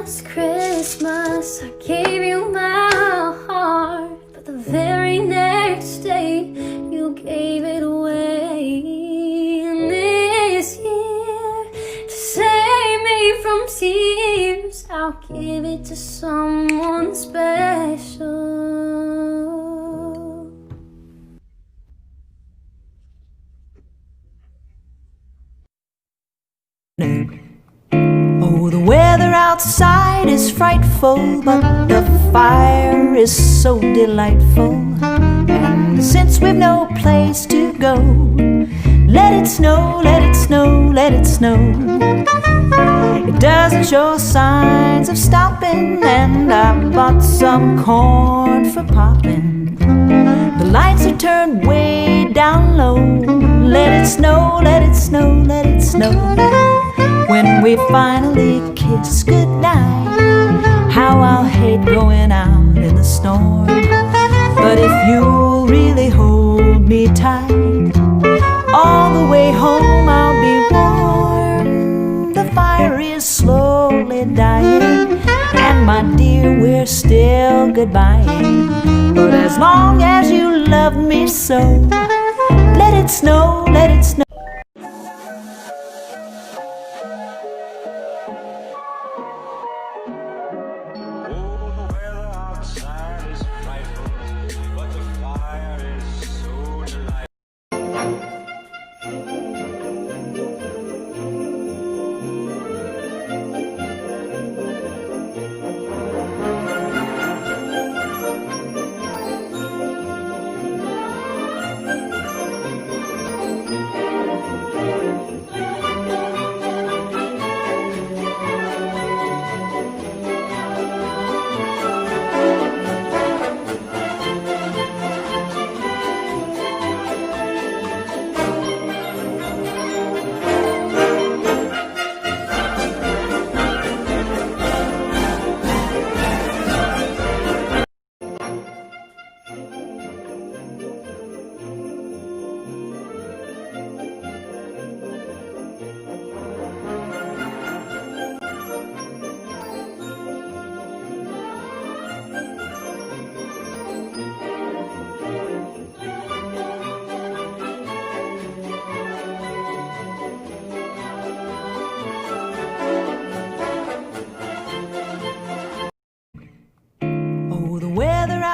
last Christmas I gave you my heart, but the very next day you gave it away. And this year, to save me from tears, I'll give it to someone special. Oh, the weather outside is frightful, but the fire is so delightful. And since we've no place to go, let it snow, let it snow, let it snow. It doesn't show signs of stopping, and I bought some corn for popping. The lights are turned way down low. Let it snow, let it snow, let it snow. When we finally kiss goodnight, how I'll hate going out in the storm. But if you'll really hold me tight, all the way home I'll be warm. The fire is slowly dying, and my dear, we're still goodbying. But as long as you love me so, let it snow, let it snow.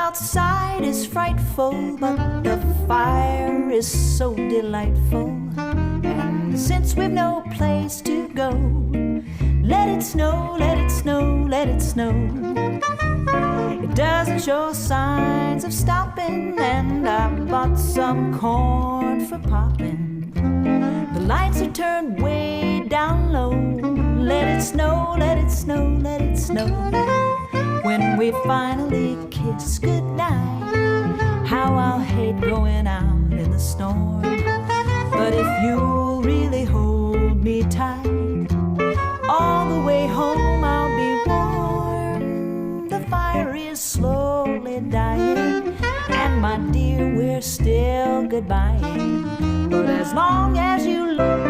Outside is frightful, but the fire is so delightful. And since we've no place to go, let it snow, let it snow, let it snow. It doesn't show signs of stopping, and I bought some corn for popping. The lights are turned way down low. Let it snow, let it snow, let it snow. When we finally kiss goodnight, how I'll hate going out in the storm. But if you'll really hold me tight, all the way home I'll be warm. The fire is slowly dying, and my dear, we're still goodbying. But as long as you love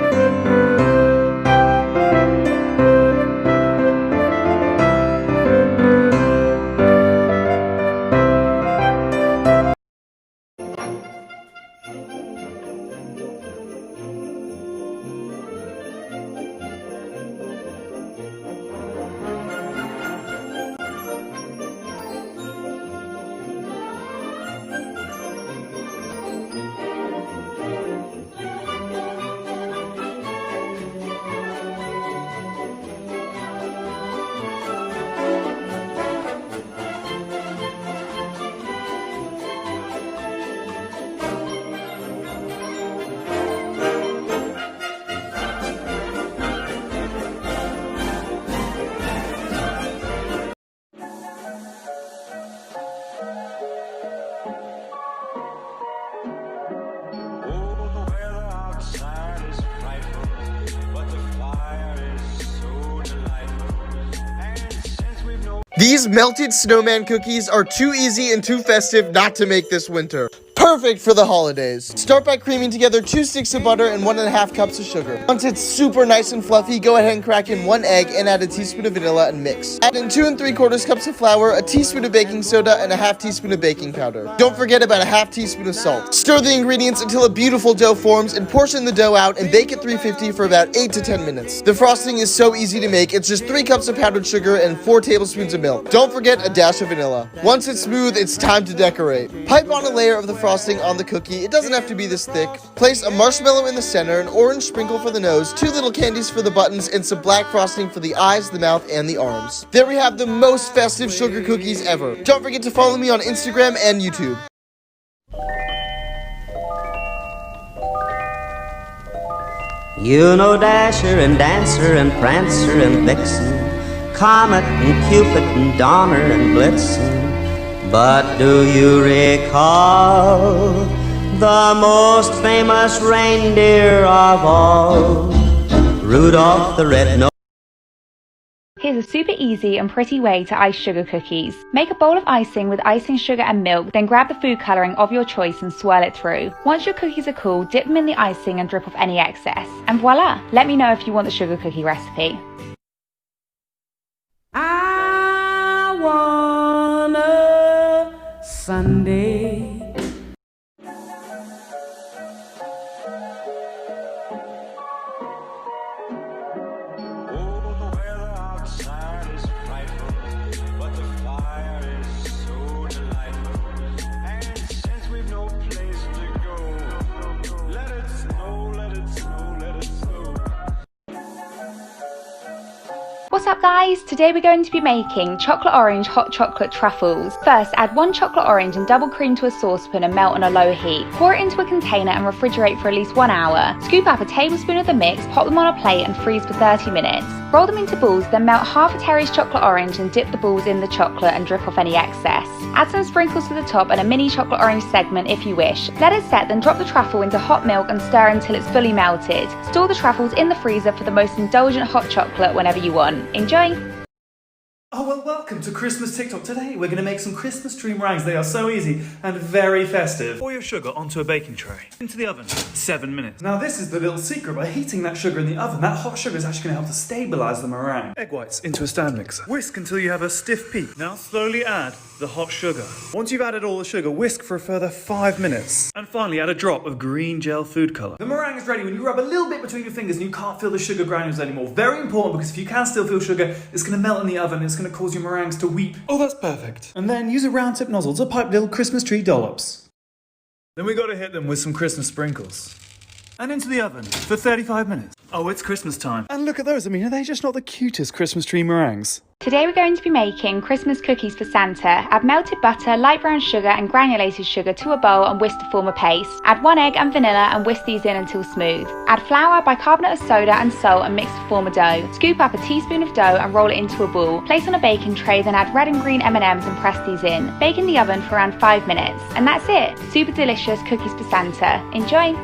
These melted snowman cookies are too easy and too festive not to make this winter. Perfect for the holidays. Start by creaming together 2 sticks of butter and 1.5 cups of sugar. Once it's super nice and fluffy, go ahead and crack in 1 egg and add a teaspoon of vanilla and mix. Add in 2 3/4 cups of flour, a teaspoon of baking soda, and a half teaspoon of baking powder. Don't forget about a half teaspoon of salt. Stir the ingredients until a beautiful dough forms and portion the dough out and bake at 350 for about 8 to 10 minutes. The frosting is so easy to make. It's just 3 cups of powdered sugar and 4 tablespoons of milk. Don't forget a dash of vanilla. Once it's smooth, it's time to decorate. Pipe on a layer of the frosting on the cookie. It doesn't have to be this thick. Place a marshmallow in the center, an orange sprinkle for the nose, 2 little candies for the buttons, and some black frosting for the eyes, the mouth, and the arms. There we have the most festive sugar cookies ever. Don't forget to follow me on Instagram and YouTube. You know Dasher and Dancer and Prancer and Vixen, Comet and Cupid and Donner and Blitzen. But do you recall the most famous reindeer of all, Rudolph the Red-Nosed? Here's a super easy and pretty way to ice sugar cookies. Make a bowl of icing with icing sugar and milk, then grab the food colouring of your choice and swirl it through. Once your cookies are cool, dip them in the icing and drip off any excess. And voila! Let me know if you want the sugar cookie recipe. I want a Sunday. What's up guys? Today we're going to be making chocolate orange hot chocolate truffles. First, add 1 chocolate orange and double cream to a saucepan and melt on a low heat. Pour it into a container and refrigerate for at least 1 hour. Scoop up a tablespoon of the mix, pop them on a plate and freeze for 30 minutes. Roll them into balls, then melt half a Terry's chocolate orange and dip the balls in the chocolate and drip off any excess. Add some sprinkles to the top and a mini chocolate orange segment if you wish. Let it set, then drop the truffle into hot milk and stir until it's fully melted. Store the truffles in the freezer for the most indulgent hot chocolate whenever you want. Enjoy! Oh well, welcome to Christmas TikTok. Today we're going to make some Christmas tree meringues. They are so easy and very festive. Pour your sugar onto a baking tray. Into the oven. 7 minutes. Now this is the little secret. By heating that sugar in the oven, that hot sugar is actually going to help to stabilise the meringue. Egg whites into a stand mixer. Whisk until you have a stiff peak. Now slowly add the hot sugar. Once you've added all the sugar, whisk for a further 5 minutes. And finally add a drop of green gel food colour. The meringue is ready when you rub a little bit between your fingers and you can't feel the sugar granules anymore. Very important, because if you can still feel sugar, it's going to melt in the oven. It's going to cause your meringues to weep. Oh, that's perfect. And then use a round tip nozzle to pipe little Christmas tree dollops. Then we got to hit them with some Christmas sprinkles. And into the oven for 35 minutes. Oh, it's Christmas time. And look at those. I mean, are they just not the cutest Christmas tree meringues? Today we're going to be making Christmas cookies for Santa. Add melted butter, light brown sugar and granulated sugar to a bowl and whisk to form a paste. Add 1 egg and vanilla and whisk these in until smooth. Add flour, bicarbonate of soda and salt and mix to form a dough. Scoop up a teaspoon of dough and roll it into a ball. Place on a baking tray, then add red and green M&Ms and press these in. Bake in the oven for around 5 minutes. And that's it. Super delicious cookies for Santa. Enjoy!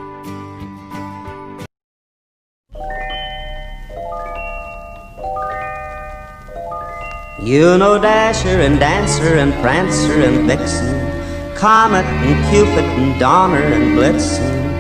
You know Dasher and Dancer and Prancer and Vixen, Comet and Cupid and Donner and Blitzen.